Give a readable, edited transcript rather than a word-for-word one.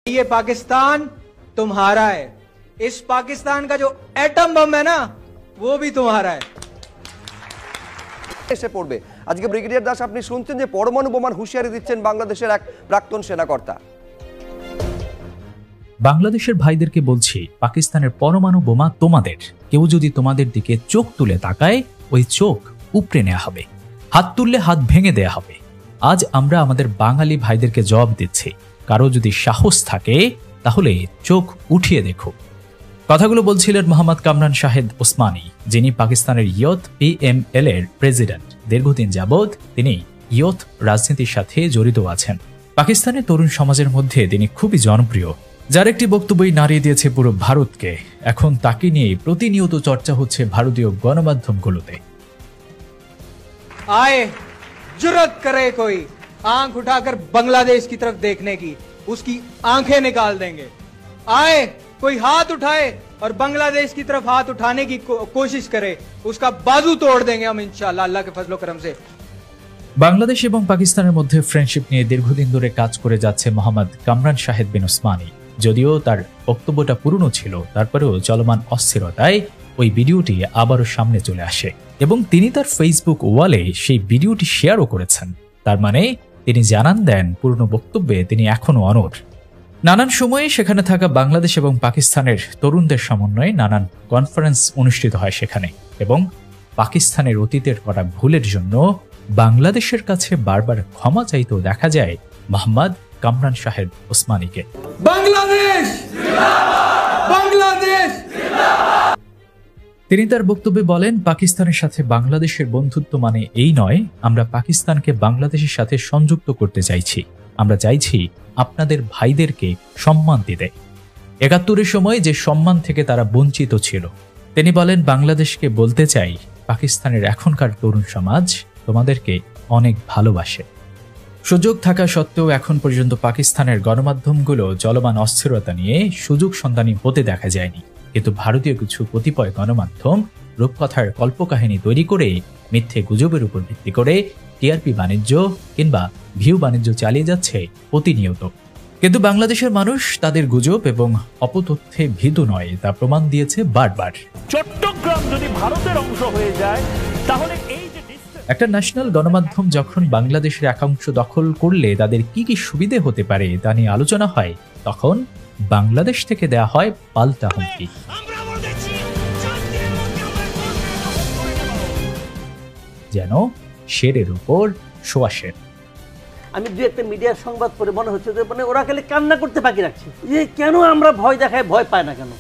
ये पाकिस्तान तुम्हारा है, इस पाकिस्तान का जो एटम बम है ना वो भी तुम्हारा है। এসে পড়বে। আজকে ব্রিগেডিয়ার দাস আপনি শুনছেন যে পরমাণু বোমার হুঁশিয়ারি দিচ্ছেন বাংলাদেশের এক প্রাক্তন সেনাকর্তা। বাংলাদেশের ভাইদেরকে বলছি, পাকিস্তানের পরমাণু বোমা তোমাদের। কেউ যদি তোমাদের দিকে চোখ তুলে তাকায়, ওই চোখ উপড়ে নেওয়া হবে, হাত তুললে হাত ভেঙে দেয়া হবে। আজ আমরা আমাদের বাঙালি ভাইদেরকে জবাব দিচ্ছি, কারো যদি সাহস থাকে তাহলে চোখ উঠিয়ে দেখো। কথাগুলো বলছিলেন মোহাম্মদ কামরান শাহেদ ওসমানী, যিনি পাকিস্তানের ইয়ুথ PML এর প্রেসিডেন্ট। দীর্ঘদিন যাবৎ তিনি ইয়ুথ রাজনীতির সাথে জড়িত আছেন। পাকিস্তানের তরুণ সমাজের মধ্যে তিনি খুবই জনপ্রিয়, যার একটি বক্তব্যই নাড়িয়ে দিয়েছে পুরো ভারতকে। এখন তাকে নিয়ে প্রতিনিয়ত চর্চা হচ্ছে ভারতীয় গণমাধ্যমগুলোতে। आए जुर्रत करे कोई आंख उठाकर बांग्लादेश की तरफ देखने की, उसकी आंखें निकाल देंगे। आए कोई हाथ उठाए और बांग्लादेश की तरफ हाथ उठाने की कोशिश करे, उसका बाजू तोड़ देंगे हम इंशाल्लाह अल्लाह के फजलो करम से। বাংলাদেশ এবং পাকিস্তানের মধ্যে ফ্রেন্ডশিপ নিয়ে দীর্ঘদিন ধরে কাজ করে যাচ্ছে মোহাম্মদ কামরান শাহেদ বিন ওসমানী। যদিও তার বক্তব্যটা পুরনো ছিল, তারপরেও চলমান অস্থিরতায় ওই ভিডিওটি আবারও সামনে চলে আসে এবং তিনি তার ফেসবুক ওয়ালে সেই ভিডিওটি শেয়ারও করেছেন। তার মানে তিনি জানান দেন পুরনো বক্তব্যে তিনি এখনো অনড়। নানান সময়ে সেখানে থাকা বাংলাদেশ এবং পাকিস্তানের তরুণদের সমন্বয়ে নানান কনফারেন্স অনুষ্ঠিত হয় সেখানে, এবং পাকিস্তানের অতীতের করা ভুলের জন্য বাংলাদেশের কাছে বারবার ক্ষমা চাইতেও দেখা যায় মোহাম্মদ কামরান শাহেদ ওসমানীকে। বাংলাদেশ বাংলাদেশ। তিনি তার বক্তব্যে বলেন, পাকিস্তানের সাথে বাংলাদেশের বন্ধুত্ব মানে এই নয় আমরা পাকিস্তানকে বাংলাদেশের সাথে সংযুক্ত করতে চাইছি, আমরা চাইছি আপনাদের ভাইদেরকে সম্মান দিতে। ৭১-এর সময় যে সম্মান থেকে তারা বঞ্চিত ছিল। তিনি বলেন, বাংলাদেশকে বলতে চাই, পাকিস্তানের এখনকার তরুণ সমাজ তোমাদেরকে অনেক ভালোবাসে। সুযোগ থাকা সত্ত্বেও এখন পর্যন্ত পাকিস্তানের গণমাধ্যমগুলো চলমান অস্থিরতা নিয়ে সুযোগ সন্ধানী হতে দেখা যায়নি, কিন্তু ভারতীয় কিছু কতিপয় গণমাধ্যম রূপকথার কল্পকাহিনী তৈরি করে মিথ্যে গুজবের উপর ভিত্তি করে টিআরপি বাণিজ্য কিংবা ভিউ বাণিজ্য চালিয়ে যাচ্ছে প্রতিনিয়ত। কিন্তু বাংলাদেশের মানুষ তাদের গুজব এবং অপতথ্যে ভীতু নয়, তা প্রমাণ দিয়েছে বারবার। চট্টগ্রাম যদি ভারতের অংশ হয়ে যায় তাহলে এই যে একটা ন্যাশনাল গণমাধ্যম যখন বাংলাদেশের একাংশ দখল করলে তাদের কি কি সুবিধে হতে পারে তা নিয়ে আলোচনা হয়, তখন বাংলাদেশ থেকে দেয়া হয় পাল্টা হুমকি। যেন শেরের উপর শোয়া শের। আমি দু একটা মিডিয়ার সংবাদ পড়ে মনে হচ্ছে যে মানে ওরা খালি কান্না করতে বাকি রাখছে, যে কেন আমরা ভয় দেখায়, ভয় পায় না কেন।